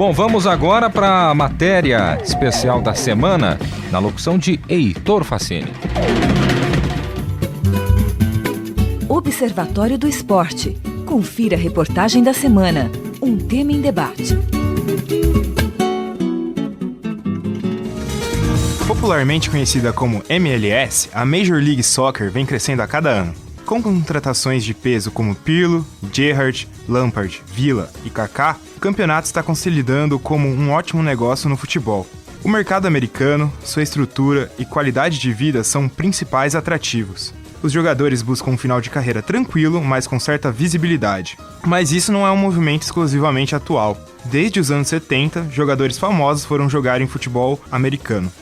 Bom, vamos agora para a matéria especial da semana, na locução de Heitor Facini. Observatório do Esporte. Confira a reportagem da semana. Um tema em debate. Popularmente conhecida como MLS, a Major League Soccer vem crescendo a cada ano. Com contratações de peso como Pirlo, Gerrard, Lampard, Villa e Kaká, o campeonato está consolidando como um ótimo negócio no futebol. O mercado americano, sua estrutura e qualidade de vida são principais atrativos. Os jogadores buscam um final de carreira tranquilo, mas com certa visibilidade. Mas isso não é um movimento exclusivamente atual. Desde os anos 70, jogadores famosos foram jogar em futebol americano.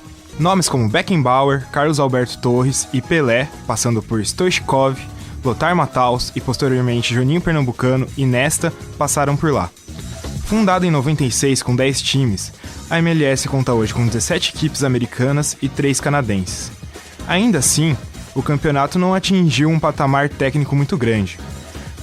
Nomes como Beckenbauer, Carlos Alberto Torres e Pelé, passando por Stoichkov, Lothar Matthaus e posteriormente Juninho Pernambucano e Nesta passaram por lá. Fundada em 96 com 10 times, a MLS conta hoje com 17 equipes americanas e 3 canadenses. Ainda assim, o campeonato não atingiu um patamar técnico muito grande.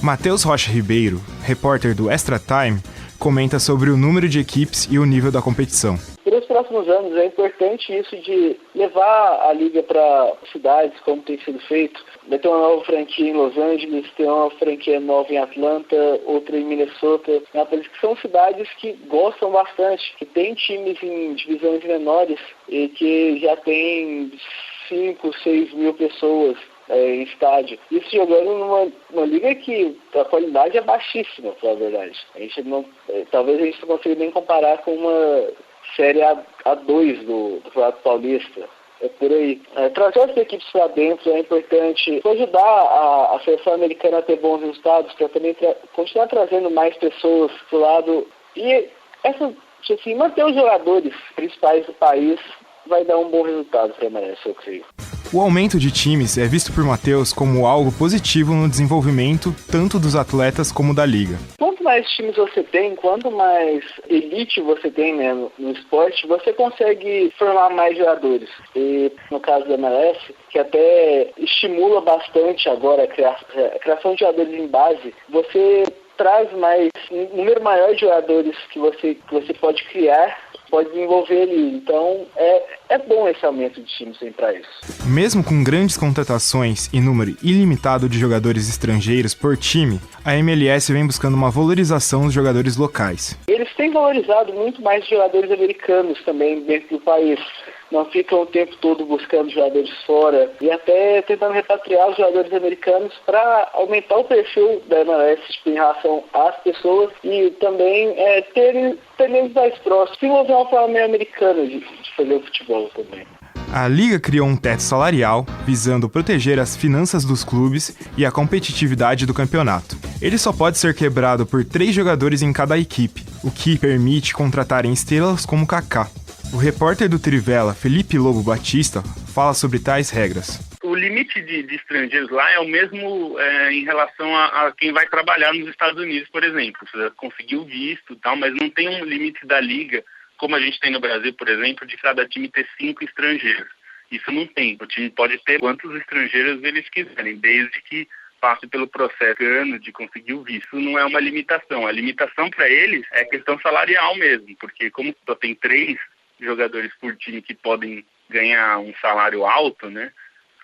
Matheus Rocha Ribeiro, repórter do Extra Time, comenta sobre o número de equipes e o nível da competição. Para os próximos anos é importante isso de levar a liga para cidades, como tem sido feito. Vai ter uma nova franquia em Los Angeles, tem uma franquia nova em Atlanta, outra em Minnesota, que são cidades que gostam bastante, que tem times em divisões menores e que já tem 5, 6 mil pessoas em estádio. Isso jogando numa liga que a qualidade é baixíssima, para a verdade. Talvez a gente não consiga nem comparar com uma Série A2 do Campeonato Paulista. É por aí. Trazer as equipes para dentro é importante. Ajudar a seleção americana a ter bons resultados, para também continuar trazendo mais pessoas do lado. E manter os jogadores principais do país vai dar um bom resultado para a MLS, eu creio. O aumento de times é visto por Matheus como algo positivo no desenvolvimento tanto dos atletas como da liga. Quanto mais times você tem, quanto mais elite você tem, né, no esporte, você consegue formar mais jogadores. E no caso da MLS, que até estimula bastante agora a criação de jogadores em base, você traz um número maior de jogadores que você pode criar, pode desenvolver ali. Então, é bom esse aumento de times para isso. Mesmo com grandes contratações e número ilimitado de jogadores estrangeiros por time, a MLS vem buscando uma valorização dos jogadores locais. Eles têm valorizado muito mais os jogadores americanos também dentro do país. Não ficam o tempo todo buscando jogadores fora e até tentando repatriar os jogadores americanos para aumentar o perfil da MLS em relação às pessoas e também ter eles mais próximos. Desenvolver uma forma meio americana de fazer o futebol também. A Liga criou um teto salarial visando proteger as finanças dos clubes e a competitividade do campeonato. Ele só pode ser quebrado por 3 jogadores em cada equipe, o que permite contratarem estrelas como Kaká. O repórter do Trivela, Felipe Lobo Batista, fala sobre tais regras. O limite de estrangeiros lá é o mesmo em relação a quem vai trabalhar nos Estados Unidos, por exemplo. Você conseguiu visto e tal, mas não tem um limite da liga, como a gente tem no Brasil, por exemplo, de cada time ter 5 estrangeiros. Isso não tem. O time pode ter quantos estrangeiros eles quiserem, desde que passe pelo processo de conseguir o visto. Isso não é uma limitação. A limitação para eles é questão salarial mesmo, porque como só tem 3 jogadores por time que podem ganhar um salário alto, né?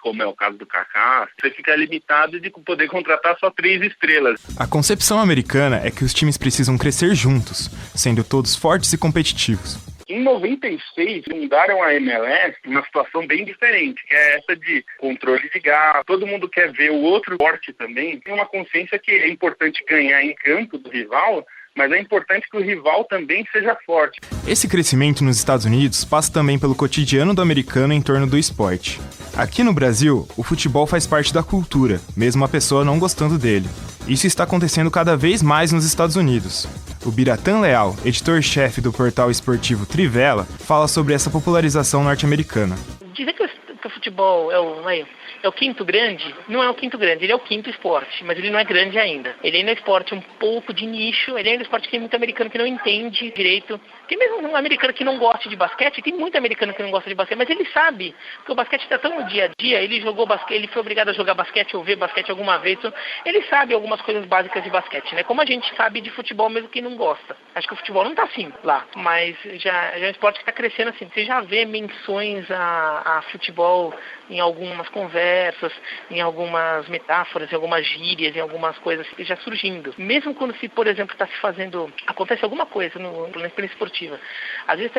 Como é o caso do Kaká, você fica limitado de poder contratar só 3 estrelas. A concepção americana é que os times precisam crescer juntos, sendo todos fortes e competitivos. Em 96, fundaram a MLS uma situação bem diferente, que é essa de controle de gasto. Todo mundo quer ver o outro forte também. Tem uma consciência que é importante ganhar em campo do rival, mas é importante que o rival também seja forte. Esse crescimento nos Estados Unidos passa também pelo cotidiano do americano em torno do esporte. Aqui no Brasil, o futebol faz parte da cultura, mesmo a pessoa não gostando dele. Isso está acontecendo cada vez mais nos Estados Unidos. O Biratã Leal, editor-chefe do portal esportivo Trivela, fala sobre essa popularização norte-americana. Dizer que o futebol é o quinto grande? Não é o quinto grande, ele é o quinto esporte, mas ele não é grande ainda. Ele ainda é esporte um pouco de nicho, ele ainda é esporte que tem muito americano que não entende direito. Tem mesmo um americano que não gosta de basquete, tem muito americano que não gosta de basquete, mas ele sabe que o basquete está tão no dia a dia, ele jogou basquete, ele foi obrigado a jogar basquete ou ver basquete alguma vez, então ele sabe algumas coisas básicas de basquete, né? Como a gente sabe de futebol mesmo que não gosta. Acho que o futebol não está assim lá, mas já é um esporte que está crescendo assim. Você já vê menções a futebol em algumas conversas, em algumas metáforas, em algumas gírias, em algumas coisas já surgindo. Mesmo quando por exemplo, está se fazendo, acontece alguma coisa na experiência esportiva. Às vezes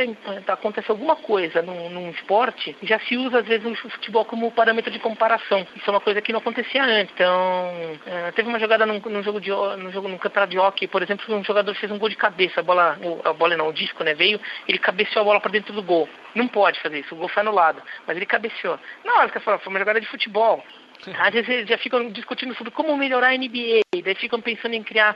acontece alguma coisa num esporte e já se usa às vezes o futebol como parâmetro de comparação. Isso é uma coisa que não acontecia antes. Então, teve uma jogada num campeonato de hóquei, por exemplo, um jogador fez um gol de cabeça, o disco, né, veio, ele cabeceou a bola para dentro do gol. Não pode fazer isso, o gol foi anulado, mas ele cabeceou. Na hora que você fala, foi uma jogada de futebol. Às vezes eles já ficam discutindo sobre como melhorar a NBA, daí ficam pensando em criar,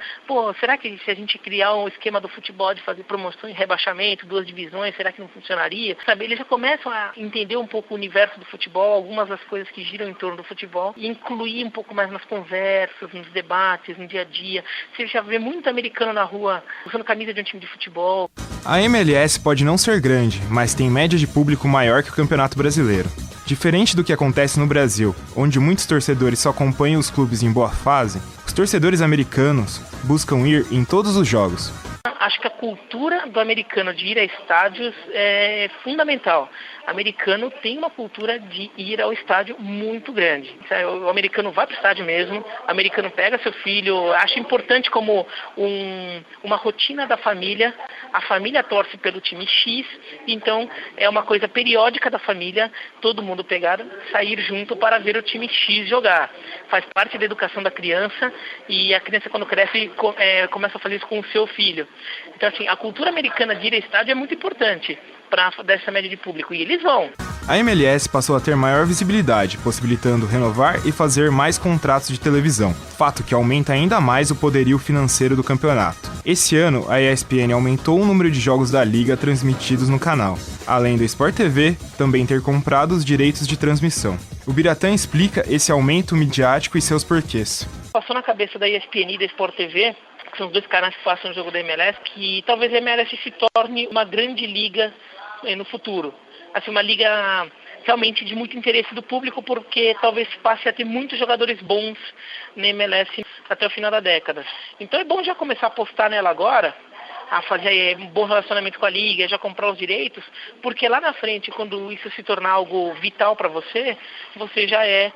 será que se a gente criar um esquema do futebol de fazer promoção e rebaixamento, 2 divisões, será que não funcionaria? Sabe, eles já começam a entender um pouco o universo do futebol, algumas das coisas que giram em torno do futebol, e incluir um pouco mais nas conversas, nos debates, no dia a dia. Você já vê muito americano na rua usando camisa de um time de futebol. A MLS pode não ser grande, mas tem média de público maior que o Campeonato Brasileiro. Diferente do que acontece no Brasil, onde muitos torcedores só acompanham os clubes em boa fase, os torcedores americanos buscam ir em todos os jogos. Acho que a cultura do americano de ir a estádios é fundamental. O americano tem uma cultura de ir ao estádio muito grande. O americano vai para o estádio mesmo, o americano pega seu filho, acha importante como uma rotina da família. A família torce pelo time X, então é uma coisa periódica da família, todo mundo sair junto para ver o time X jogar. Faz parte da educação da criança e a criança quando cresce começa a fazer isso com o seu filho. Então assim, a cultura americana de ir ao estádio é muito importante para dessa média de público, e eles vão. A MLS passou a ter maior visibilidade, possibilitando renovar e fazer mais contratos de televisão, fato que aumenta ainda mais o poderio financeiro do campeonato. Esse ano, a ESPN aumentou o número de jogos da liga transmitidos no canal, além do Sport TV também ter comprado os direitos de transmissão. O Biratã explica esse aumento midiático e seus porquês. Passou na cabeça da ESPN e da Sport TV, que são os 2 canais que passam o jogo da MLS, que talvez a MLS se torne uma grande liga no futuro. Assim, uma liga realmente de muito interesse do público, porque talvez passe a ter muitos jogadores bons na MLS até o final da década. Então é bom já começar a apostar nela agora, a fazer um bom relacionamento com a liga, já comprar os direitos, porque lá na frente, quando isso se tornar algo vital para você, você já é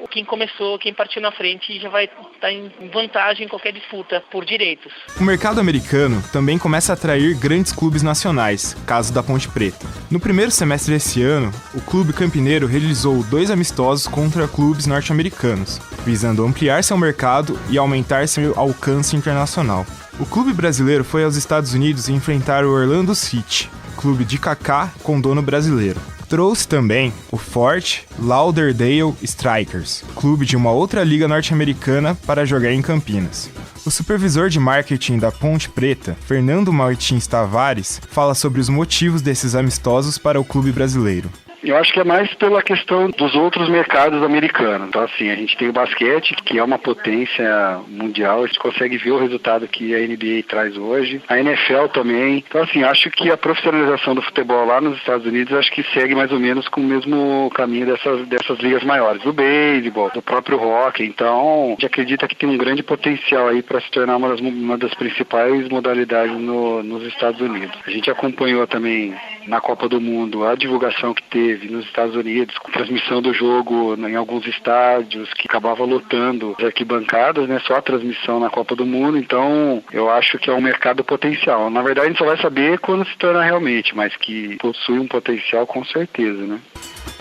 quem começou, quem partiu na frente e já vai estar em vantagem em qualquer disputa por direitos. O mercado americano também começa a atrair grandes clubes nacionais, caso da Ponte Preta. No primeiro semestre desse ano, o Clube Campineiro realizou 2 amistosos contra clubes norte-americanos, visando ampliar seu mercado e aumentar seu alcance internacional. O clube brasileiro foi aos Estados Unidos enfrentar o Orlando City, clube de Kaká com dono brasileiro. Trouxe também o Fort Lauderdale Strikers, clube de uma outra liga norte-americana, para jogar em Campinas. O supervisor de marketing da Ponte Preta, Fernando Martins Tavares, fala sobre os motivos desses amistosos para o clube brasileiro. Eu acho que é mais pela questão dos outros mercados americanos. Então, assim, a gente tem o basquete, que é uma potência mundial. A gente consegue ver o resultado que a NBA traz hoje. A NFL também. Então, assim, acho que a profissionalização do futebol lá nos Estados Unidos, acho que segue mais ou menos com o mesmo caminho dessas ligas maiores. Do beisebol, do próprio hockey. Então, a gente acredita que tem um grande potencial aí para se tornar uma das principais modalidades nos Estados Unidos. A gente acompanhou também na Copa do Mundo a divulgação que teve nos Estados Unidos, com transmissão do jogo em alguns estádios, que acabava lotando as arquibancadas, né? Só a transmissão na Copa do Mundo. Então, eu acho que é um mercado potencial. Na verdade, a gente só vai saber quando se tornar realmente, mas que possui um potencial com certeza, né?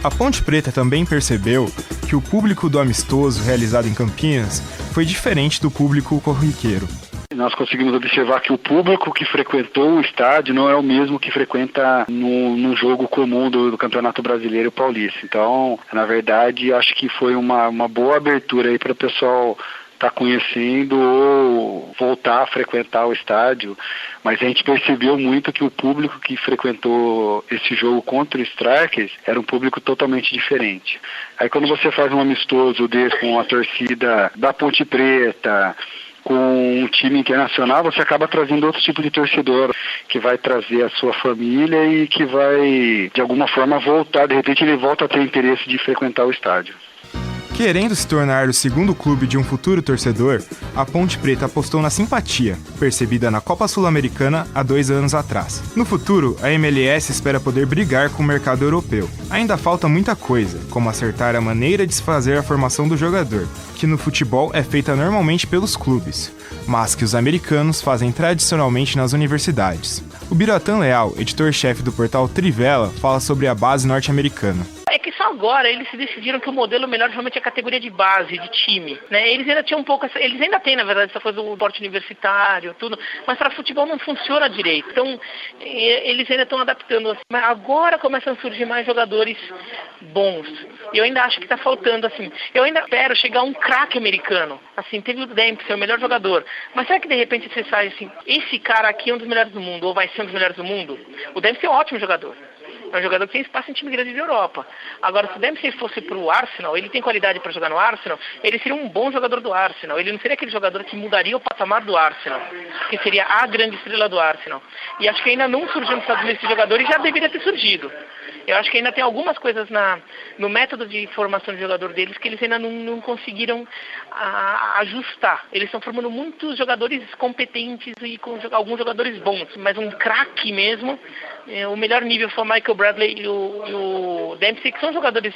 A Ponte Preta também percebeu que o público do amistoso realizado em Campinas foi diferente do público corriqueiro. Nós conseguimos observar que o público que frequentou o estádio não é o mesmo que frequenta num jogo comum do Campeonato Brasileiro e Paulista. Então, na verdade, acho que foi uma boa abertura aí para o pessoal estar conhecendo ou voltar a frequentar o estádio, mas a gente percebeu muito que o público que frequentou esse jogo contra o Strikers era um público totalmente diferente. Aí quando você faz um amistoso desse com a torcida da Ponte Preta, com um time internacional, você acaba trazendo outro tipo de torcedor, que vai trazer a sua família e que vai, de alguma forma, voltar, de repente ele volta a ter interesse de frequentar o estádio. Querendo se tornar o segundo clube de um futuro torcedor, a Ponte Preta apostou na simpatia, percebida na Copa Sul-Americana há 2 anos atrás. No futuro, a MLS espera poder brigar com o mercado europeu. Ainda falta muita coisa, como acertar a maneira de se fazer a formação do jogador, que no futebol é feita normalmente pelos clubes, mas que os americanos fazem tradicionalmente nas universidades. O Biratã Leal, editor-chefe do portal Trivela, fala sobre a base norte-americana. É que só agora eles se decidiram que o modelo melhor realmente é a categoria de base, de time, né? Eles ainda tinham um pouco, eles ainda têm, na verdade, essa coisa do esporte universitário, tudo, mas para futebol não funciona direito. Então, eles ainda estão adaptando. Mas agora começam a surgir mais jogadores bons. E eu ainda acho que está faltando, assim, eu ainda espero chegar um craque americano. Assim, teve o Dempsey, o melhor jogador. Mas será que de repente você sai assim, esse cara aqui é um dos melhores do mundo, ou vai ser um dos melhores do mundo? O Dempsey é um ótimo jogador. É um jogador que tem espaço em time grande de Europa. Agora, se o Dempsey fosse para o Arsenal, ele tem qualidade para jogar no Arsenal, ele seria um bom jogador do Arsenal. Ele não seria aquele jogador que mudaria o patamar do Arsenal, que seria a grande estrela do Arsenal. E acho que ainda não surgiu nos Estados Unidos esse jogador e já deveria ter surgido. Eu acho que ainda tem algumas coisas no método de formação de jogador deles que eles ainda não conseguiram ajustar. Eles estão formando muitos jogadores competentes e com alguns jogadores bons, mas um craque mesmo, o melhor nível foi o Michael Bradley e o Dempsey, que são jogadores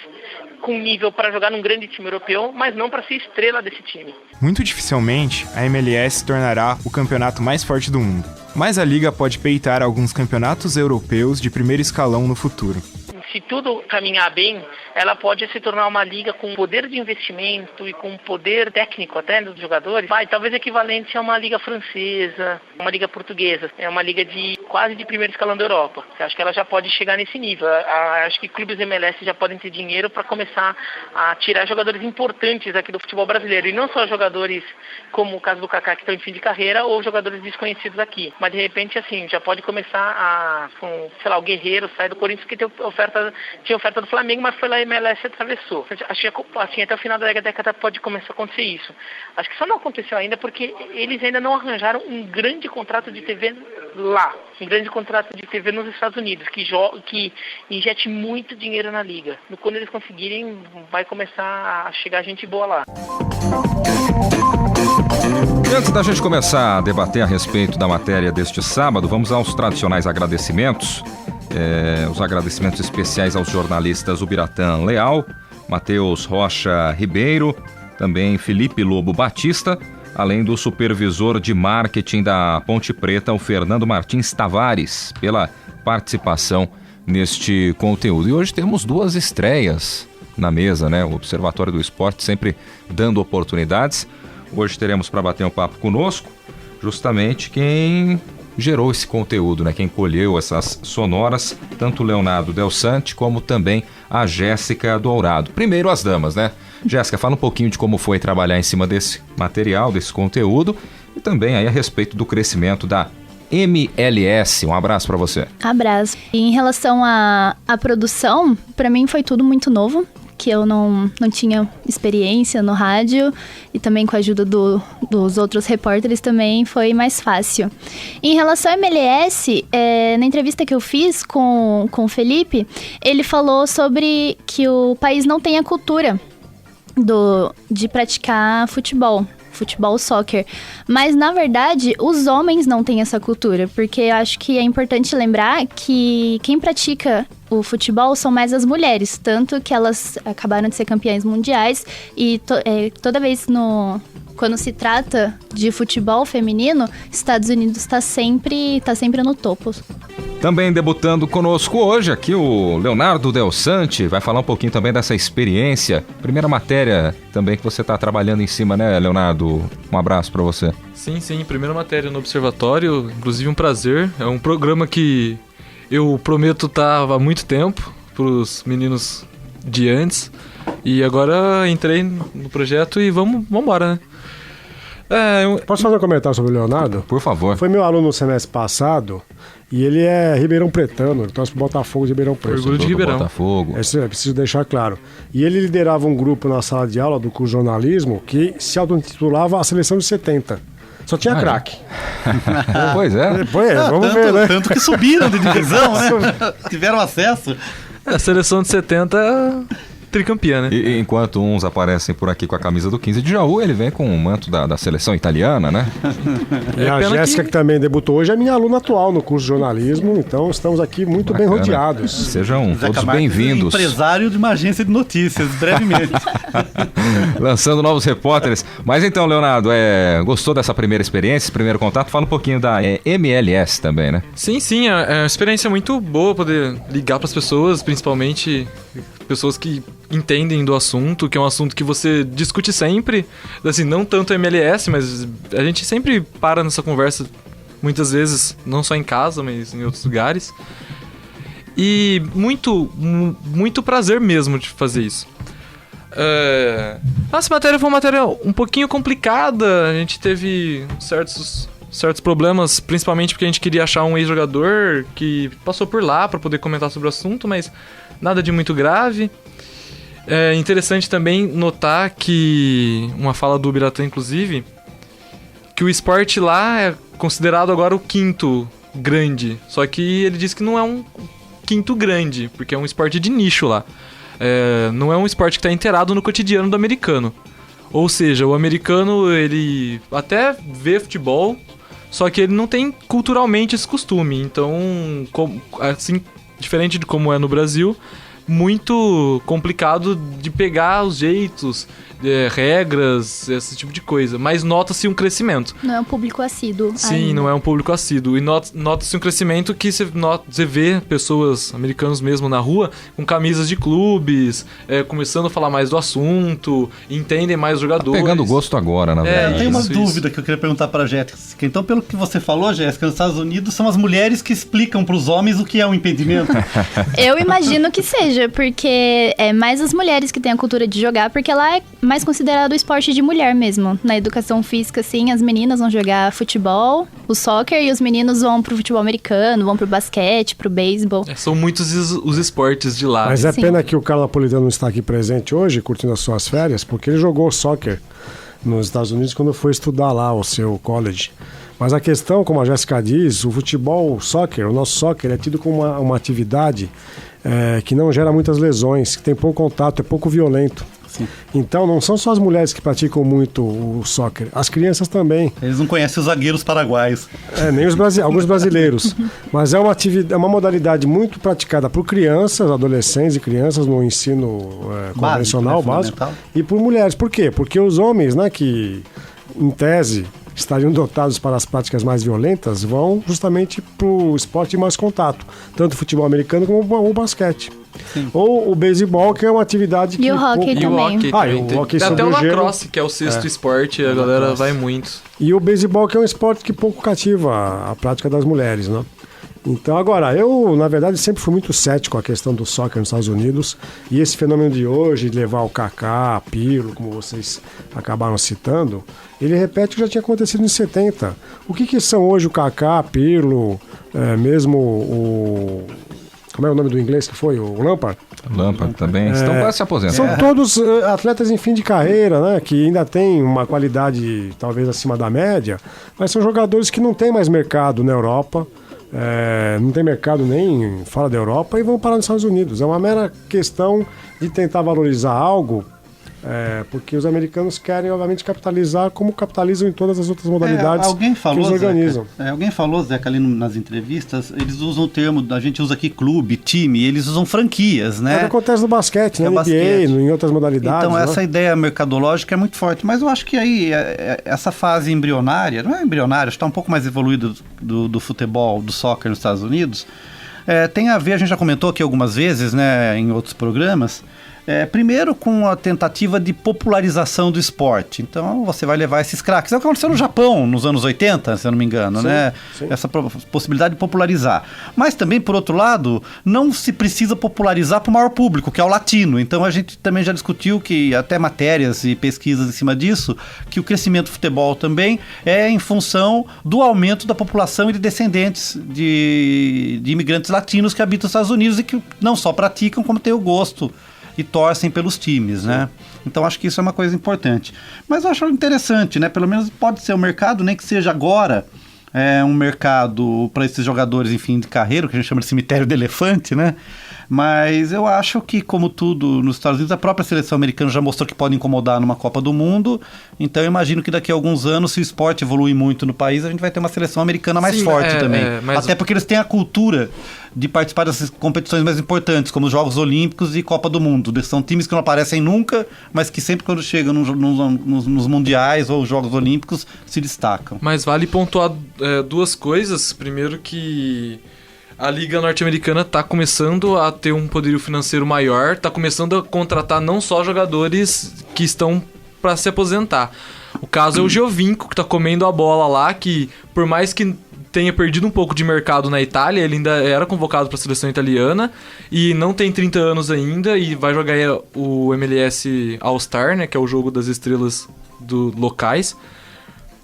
com nível para jogar num grande time europeu, mas não para ser estrela desse time. Muito dificilmente, a MLS se tornará o campeonato mais forte do mundo, mas a liga pode peitar alguns campeonatos europeus de primeiro escalão no futuro. Se tudo caminhar bem, ela pode se tornar uma liga com poder de investimento e com poder técnico até dos jogadores, talvez equivalente a uma liga francesa, uma liga portuguesa. É uma liga quase de primeiro escalão da Europa. Eu acho que ela já pode chegar nesse nível. Acho que clubes MLS já podem ter dinheiro para começar a tirar jogadores importantes aqui do futebol brasileiro. E não só jogadores como o caso do Kaká, que estão em fim de carreira, ou jogadores desconhecidos aqui. Mas de repente, assim, já pode começar com, sei lá, o Guerreiro sai do Corinthians que tinha oferta do Flamengo, mas foi lá e a MLS atravessou. Acho que assim, até o final da década pode começar a acontecer isso. Acho que só não aconteceu ainda porque eles ainda não arranjaram um grande contrato de TV lá, um grande contrato de TV nos Estados Unidos, que injete muito dinheiro na liga. Quando eles conseguirem, vai começar a chegar gente boa lá. E antes da gente começar a debater a respeito da matéria deste sábado, vamos aos tradicionais agradecimentos. Os agradecimentos especiais aos jornalistas Biratã Leal, Matheus Rocha Ribeiro, também Felipe Lobo Batista, além do supervisor de marketing da Ponte Preta, o Fernando Martins Tavares, pela participação neste conteúdo. E hoje temos 2 estreias na mesa, né? O Observatório do Esporte sempre dando oportunidades. Hoje teremos para bater um papo conosco justamente quem gerou esse conteúdo, né? Quem colheu essas sonoras, tanto o Leonardo Del Sante como também a Jéssica Dourado. Primeiro as damas, né? Jéssica, fala um pouquinho de como foi trabalhar em cima desse material, desse conteúdo e também aí a respeito do crescimento da MLS. Um abraço para você. Abraço. E em relação à produção, para mim foi tudo muito novo, que eu não tinha experiência no rádio e também com a ajuda dos outros repórteres também foi mais fácil. Em relação à MLS, na entrevista que eu fiz com o Felipe, ele falou sobre que o país não tem a cultura de praticar futebol, soccer. Mas, na verdade, os homens não têm essa cultura, porque eu acho que é importante lembrar que quem pratica o futebol são mais as mulheres, tanto que elas acabaram de ser campeãs mundiais e toda vez quando se trata de futebol feminino, Estados Unidos está sempre no topo. Também debutando conosco hoje aqui o Leonardo Del Sante, vai falar um pouquinho também dessa experiência. Primeira matéria também que você está trabalhando em cima, né, Leonardo? Um abraço para você. Sim, primeira matéria no Observatório, inclusive um prazer. É um programa que eu prometo estar há muito tempo para os meninos de antes. E agora entrei no projeto e vamos embora, né? Posso fazer um comentário sobre o Leonardo? Por favor. Foi meu aluno no semestre passado e ele é ribeirão pretano, ele torce pro Botafogo de Ribeirão Preto. Orgulho de Ribeirão. Botafogo. Isso é preciso deixar claro. E ele liderava um grupo na sala de aula do curso de jornalismo que se auto-intitulava a Seleção de 70. Só tinha craque. Pois é. Vamos ver, né? Tanto que subiram de divisão, né? Tiveram acesso. A seleção de 70 tricampeã, né? E enquanto uns aparecem por aqui com a camisa do 15 de Jaú, ele vem com o manto da seleção italiana, né? E a Jéssica, que também debutou hoje, é minha aluna atual no curso de jornalismo, então estamos aqui muito bem rodeados. Sejam todos bem-vindos. Empresário de uma agência de notícias, brevemente. Lançando novos repórteres. Mas então, Leonardo, gostou dessa primeira experiência, esse primeiro contato? Fala um pouquinho da MLS também, né? Sim, é uma experiência muito boa poder ligar para as pessoas, principalmente pessoas que entendem do assunto, que é um assunto que você discute sempre, assim, não tanto MLS, mas a gente sempre para nessa conversa, muitas vezes, não só em casa, mas em outros lugares. E muito prazer mesmo de fazer isso. Essa matéria foi uma matéria um pouquinho complicada, a gente teve certos problemas, principalmente porque a gente queria achar um ex-jogador que passou por lá para poder comentar sobre o assunto, mas nada de muito grave. É interessante também notar que, uma fala do Ubiratã inclusive, que o esporte lá é considerado agora o quinto grande, só que ele diz que não é um quinto grande, porque é um esporte de nicho lá. Não é um esporte que está inteirado no cotidiano do americano. Ou seja, o americano, ele até vê futebol, só que ele não tem culturalmente esse costume. Então, assim, diferente de como é no Brasil, muito complicado de pegar os jeitos, regras, esse tipo de coisa. Mas nota-se um crescimento. Não é um público assíduo. Sim, ainda. não é um público assíduo. E nota-se um crescimento que você vê pessoas, americanos mesmo, na rua, com camisas de clubes, começando a falar mais do assunto, entendem mais os jogadores. Tá pegando gosto agora, na verdade. Eu tenho uma dúvida que eu queria perguntar para a Jéssica. Então, pelo que você falou, Jéssica, nos Estados Unidos são as mulheres que explicam para os homens o que é um impedimento? Eu imagino que seja, porque é mais as mulheres que têm a cultura de jogar, porque lá é mais considerado o esporte de mulher mesmo. Na educação física, assim, as meninas vão jogar futebol, o soccer, e os meninos vão pro futebol americano, vão pro basquete, pro beisebol. São muitos os esportes de lá. Mas é pena que o Carlos Napolitano não está aqui presente hoje, curtindo as suas férias, porque ele jogou soccer nos Estados Unidos quando foi estudar lá o seu college. Mas a questão, como a Jéssica diz, o futebol, o soccer, o nosso soccer é tido como uma atividade que não gera muitas lesões, que tem pouco contato, é pouco violento. Sim. Então não são só as mulheres que praticam muito o soccer, as crianças também. Eles não conhecem os zagueiros paraguaios. Nem alguns brasileiros. Mas é uma modalidade muito praticada por crianças, adolescentes e crianças no ensino convencional, básico. E por mulheres. Por quê? Porque os homens, né, que em tese estariam dotados para as práticas mais violentas, vão justamente para o esporte de mais contato, tanto o futebol americano como o basquete. Sim. Ou o beisebol, que é uma atividade que... E o hockey também. O hockey tem sobre até o gelo. lacrosse, que é o sexto esporte, a galera vai muito. E o beisebol, que é um esporte que pouco cativa a prática das mulheres, né? Então, agora, eu, na verdade, sempre fui muito cético à questão do soccer nos Estados Unidos, e esse fenômeno de hoje, de levar o Kaká, Pirlo, como vocês acabaram citando, ele repete o que já tinha acontecido em 70. O que são hoje o Kaká, Pirlo, mesmo o... Como é o nome do inglês que foi? O Lampard? Lampard também. Estão quase se aposentando. São todos atletas em fim de carreira, né? Que ainda têm uma qualidade talvez acima da média, mas são jogadores que não têm mais mercado na Europa, não tem mercado nem fora da Europa e vão parar nos Estados Unidos. É uma mera questão de tentar valorizar algo, porque os americanos querem, obviamente, capitalizar como capitalizam em todas as outras modalidades que eles organizam. Alguém falou, Zeca, ali nas entrevistas, eles usam o termo, a gente usa aqui clube, time, eles usam franquias, né? É o que acontece no basquete, na NBA, em outras modalidades. Então, essa ideia mercadológica é muito forte, mas eu acho que aí, essa fase embrionária, não é embrionária, está um pouco mais evoluída do futebol, do soccer nos Estados Unidos, tem a ver, a gente já comentou aqui algumas vezes, né, em outros programas, Primeiro com a tentativa de popularização do esporte. Então você vai levar esses craques. É o que aconteceu no Japão nos anos 80, se eu não me engano, sim, né? Sim. Essa possibilidade de popularizar. Mas também, por outro lado, não se precisa popularizar para o maior público, que é o latino. Então a gente também já discutiu que até matérias e pesquisas em cima disso, que o crescimento do futebol também é em função do aumento da população e de descendentes de imigrantes latinos que habitam os Estados Unidos e que não só praticam, como têm o gosto e torcem pelos times, né? Então acho que isso é uma coisa importante. Mas eu acho interessante, né? Pelo menos pode ser um mercado, nem que seja agora, um mercado para esses jogadores em fim de carreira, que a gente chama de cemitério de elefante, né? Mas eu acho que, como tudo nos Estados Unidos, a própria seleção americana já mostrou que pode incomodar numa Copa do Mundo. Então eu imagino que daqui a alguns anos, se o esporte evoluir muito no país, a gente vai ter uma seleção americana mais forte também. Até porque eles têm a cultura de participar dessas competições mais importantes, como os Jogos Olímpicos e Copa do Mundo. São times que não aparecem nunca, mas que sempre quando chegam nos Mundiais ou Jogos Olímpicos se destacam. Mas vale pontuar duas coisas. Primeiro que a Liga Norte-Americana está começando a ter um poderio financeiro maior, está começando a contratar não só jogadores que estão para se aposentar. O caso é o Giovinco, que está comendo a bola lá, que por mais que tenha perdido um pouco de mercado na Itália, ele ainda era convocado para a seleção italiana e não tem 30 anos ainda e vai jogar o MLS All-Star, né, que é o jogo das estrelas locais.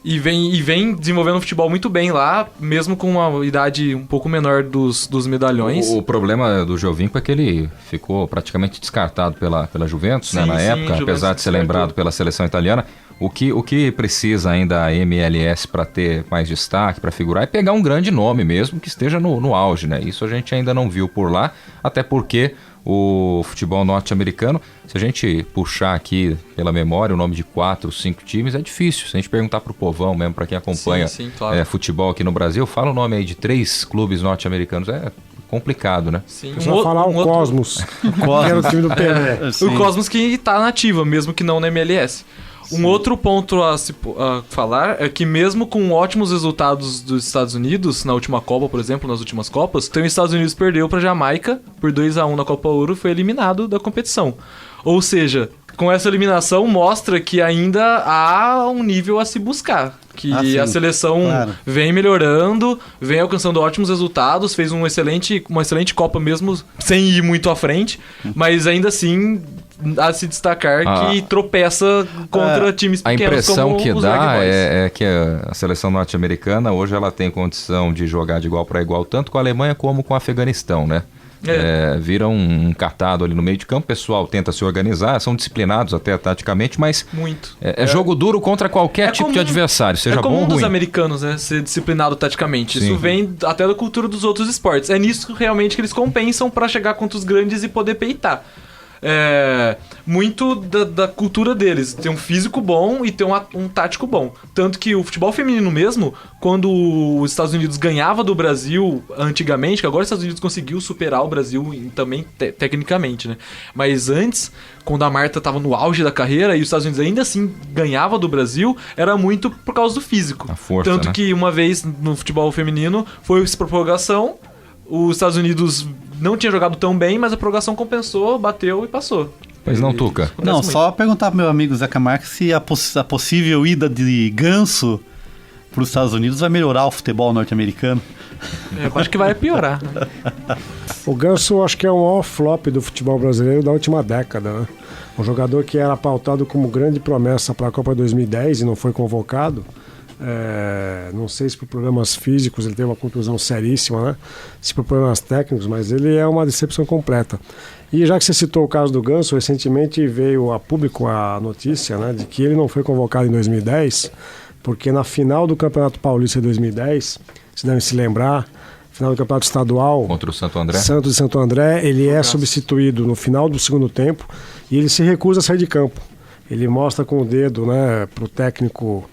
E vem desenvolvendo um futebol muito bem lá, mesmo com uma idade um pouco menor dos medalhões. O problema do Giovinco é que ele ficou praticamente descartado pela Juventus, né, na época, apesar de ser lembrado pela seleção italiana. O que precisa ainda a MLS para ter mais destaque, para figurar, é pegar um grande nome mesmo, que esteja no auge, né? Isso a gente ainda não viu por lá, até porque o futebol norte-americano, se a gente puxar aqui pela memória o nome de 4, 5 times, é difícil. Se a gente perguntar pro povão mesmo, para quem acompanha claro, futebol aqui no Brasil, fala o nome aí de 3 clubes norte-americanos, é complicado, né? Sim. Só falar o Cosmos, que era o time do Pelé. O Cosmos que tá na ativa, mesmo que não na MLS. Um outro ponto a falar é que mesmo com ótimos resultados dos Estados Unidos, na última Copa, por exemplo, nas últimas Copas, então os Estados Unidos perdeu para a Jamaica por 2-1 na Copa Ouro e foi eliminado da competição. Ou seja, com essa eliminação mostra que ainda há um nível a se buscar. Que a seleção vem melhorando, vem alcançando ótimos resultados, fez uma excelente Copa mesmo sem ir muito à frente, mas ainda assim a se destacar que tropeça contra times pequenos. A impressão como que os dá é que a seleção norte-americana hoje ela tem condição de jogar de igual para igual tanto com a Alemanha como com o Afeganistão, né? Vira um catado ali no meio de campo, o pessoal tenta se organizar, são disciplinados até taticamente, mas muito. É jogo duro contra qualquer tipo de adversário, seja bom ou ruim. É comum dos americanos, né, ser disciplinado taticamente. Sim. Isso vem até da cultura dos outros esportes. É nisso realmente que eles compensam para chegar contra os grandes e poder peitar. Muito da cultura deles, ter um físico bom e ter um tático bom. Tanto que o futebol feminino mesmo, quando os Estados Unidos ganhava do Brasil antigamente, que agora os Estados Unidos conseguiu superar o Brasil também tecnicamente, né? Mas antes, quando a Marta estava no auge da carreira e os Estados Unidos ainda assim ganhava do Brasil, era muito por causa do físico. A força, tanto que uma vez no futebol feminino foi-se por prorrogação, os Estados Unidos não tinha jogado tão bem, mas a prorrogação compensou, bateu e passou. Pois não, Tuca? Não, só perguntar pro meu amigo Zé Camargo se a possível ida de Ganso para os Estados Unidos vai melhorar o futebol norte-americano. Eu acho que vai piorar. O Ganso acho que é o maior flop do futebol brasileiro da última década, né? Um jogador que era pautado como grande promessa para a Copa 2010 e não foi convocado. Não sei se por problemas físicos ele teve uma contusão seríssima, né? Se por problemas técnicos, mas ele é uma decepção completa. E já que você citou o caso do Ganso, recentemente veio a público a notícia, né, de que ele não foi convocado em 2010, porque na final do Campeonato Paulista de 2010, vocês devem se lembrar, final do Campeonato Estadual contra o Santo André, Santos e Santo André, ele é substituído no final do segundo tempo e ele se recusa a sair de campo. Ele mostra com o dedo, né, para o técnico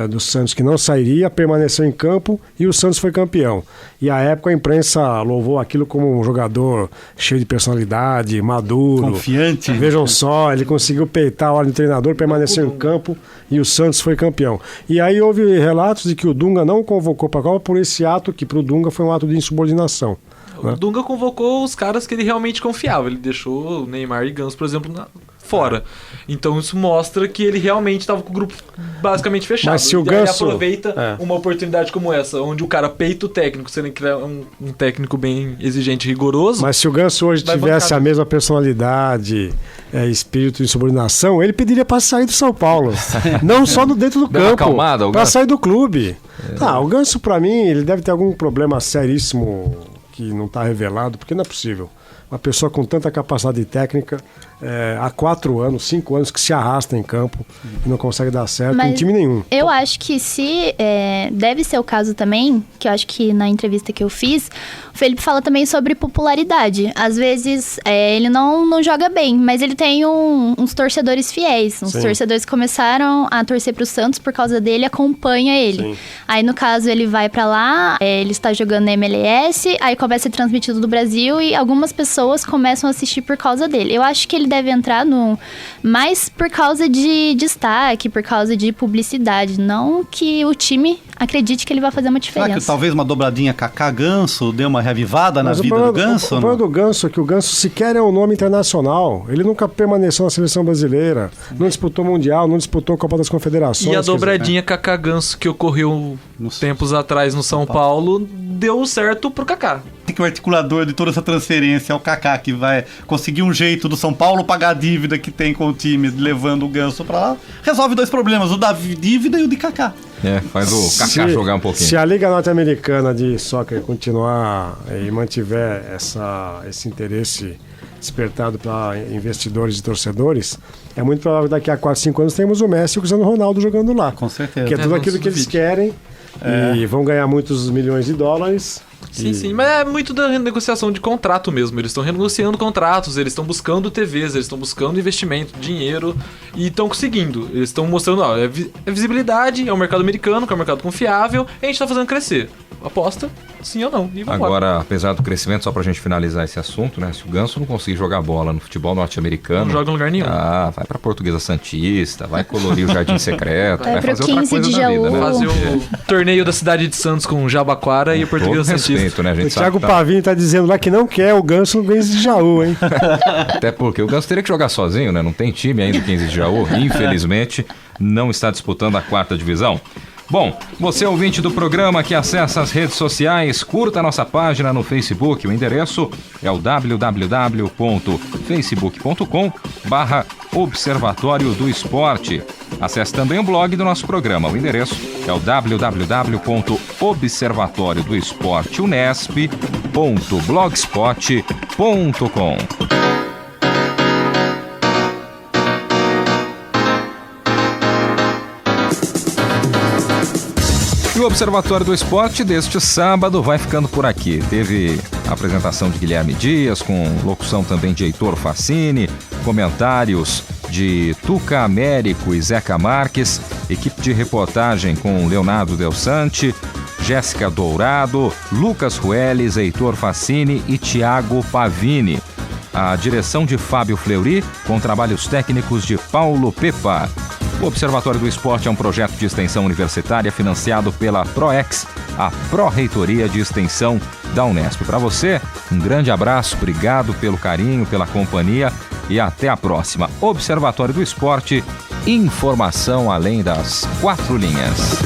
do Santos que não sairia, permaneceu em campo e o Santos foi campeão. E à época a imprensa louvou aquilo como um jogador cheio de personalidade, maduro, confiante. Vejam só, ele conseguiu peitar a ordem do treinador, permaneceu em campo e o Santos foi campeão. E aí houve relatos de que o Dunga não convocou para a Copa por esse ato que para o Dunga foi um ato de insubordinação. né? O Dunga convocou os caras que ele realmente confiava. Ele deixou o Neymar e Ganso, por exemplo, fora. Então isso mostra que ele realmente estava com o grupo basicamente fechado. Mas se o e Ganso... ele aproveita uma oportunidade como essa, onde o cara peita o técnico, sendo que é um técnico bem exigente e rigoroso. Mas se o Ganso hoje tivesse a mesma personalidade, espírito de insubordinação, ele pediria para sair do São Paulo. Não só dentro do campo, para sair do clube. O Ganso, para mim, ele deve ter algum problema seríssimo que não está revelado, porque não é possível. Uma pessoa com tanta capacidade técnica, há 4 anos, 5 anos, que se arrasta em campo e não consegue dar certo em time nenhum. Eu acho que deve ser o caso também, que eu acho que na entrevista que eu fiz, o Felipe fala também sobre popularidade. Às vezes ele não joga bem, mas ele tem uns torcedores fiéis, uns torcedores que começaram a torcer pro Santos por causa dele, acompanha ele. Sim. Aí no caso ele vai pra lá, ele está jogando na MLS, aí começa a ser transmitido do Brasil e algumas pessoas começam a assistir por causa dele. Eu acho que ele deve entrar mais por causa de destaque, por causa de publicidade, não que o time acredite que ele vai fazer uma diferença. Será que talvez uma dobradinha Kaká-Ganso deu uma revivada na vida do Ganso? O problema do Ganso é que o Ganso sequer é um nome internacional. Ele nunca permaneceu na seleção brasileira, não disputou Mundial, não disputou Copa das Confederações. E a dobradinha Kaká-Ganso que ocorreu tempos atrás no São Paulo deu certo pro Kaká. Que o articulador de toda essa transferência é o Kaká, que vai conseguir um jeito do São Paulo pagar a dívida que tem com o time, levando o Ganso pra lá. Resolve 2 problemas, o da dívida e o de Kaká. Faz o Kaká jogar um pouquinho. Se a Liga Norte-Americana de Soccer continuar e mantiver esse interesse despertado para investidores e torcedores, é muito provável que daqui a 4, 5 anos tenhamos o Messi e o Cristiano Ronaldo jogando lá. Com certeza. Que é tudo aquilo que eles querem e vão ganhar muitos milhões de dólares. Sim, mas é muito da renegociação de contrato mesmo. Eles estão renegociando contratos, eles estão buscando TVs, eles estão buscando investimento, dinheiro e estão conseguindo. Eles estão mostrando, é visibilidade, é um mercado americano, que é um mercado confiável, e a gente está fazendo crescer. Aposta, sim ou não. E agora, apesar do crescimento, só pra gente finalizar esse assunto, né? Se o Ganso não conseguir jogar bola no futebol norte-americano... Não joga em lugar nenhum. Vai pra Portuguesa Santista, vai colorir o Jardim Secreto, vai fazer outra coisa da vida, né? Fazer o torneio da cidade de Santos com o Jabaquara e o Portuguesa Santista. Respeito, né? A gente o Thiago Pavini tá dizendo lá que não quer o Ganso no 15 de Jaú, hein? Até porque o Ganso teria que jogar sozinho, né? Não tem time ainda no 15 de Jaú. Infelizmente, não está disputando a 4ª divisão. Bom, você ouvinte do programa que acessa as redes sociais, curta a nossa página no Facebook. O endereço é o www.facebook.com/Observatório do Esporte. Acesse também o blog do nosso programa. O endereço é o www.observatoriodouesporte.unesp.blogspot.com. E o Observatório do Esporte deste sábado vai ficando por aqui. Teve a apresentação de Guilherme Dias, com locução também de Heitor Facini, comentários de Tuca Américo e Zeca Marques, equipe de reportagem com Leonardo Del Sante, Jéssica Dourado, Lucas Rueles, Heitor Facini e Thiago Pavini. A direção de Fábio Fleury, com trabalhos técnicos de Paulo Pepa. O Observatório do Esporte é um projeto de extensão universitária financiado pela ProEx, a Pró-Reitoria de Extensão da Unesp. Para você, um grande abraço, obrigado pelo carinho, pela companhia e até a próxima. Observatório do Esporte, informação além das 4 linhas.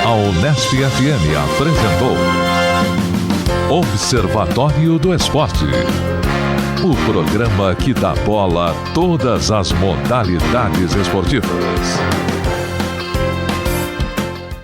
A Unesp FM apresentou Observatório do Esporte, o programa que dá bola a todas as modalidades esportivas.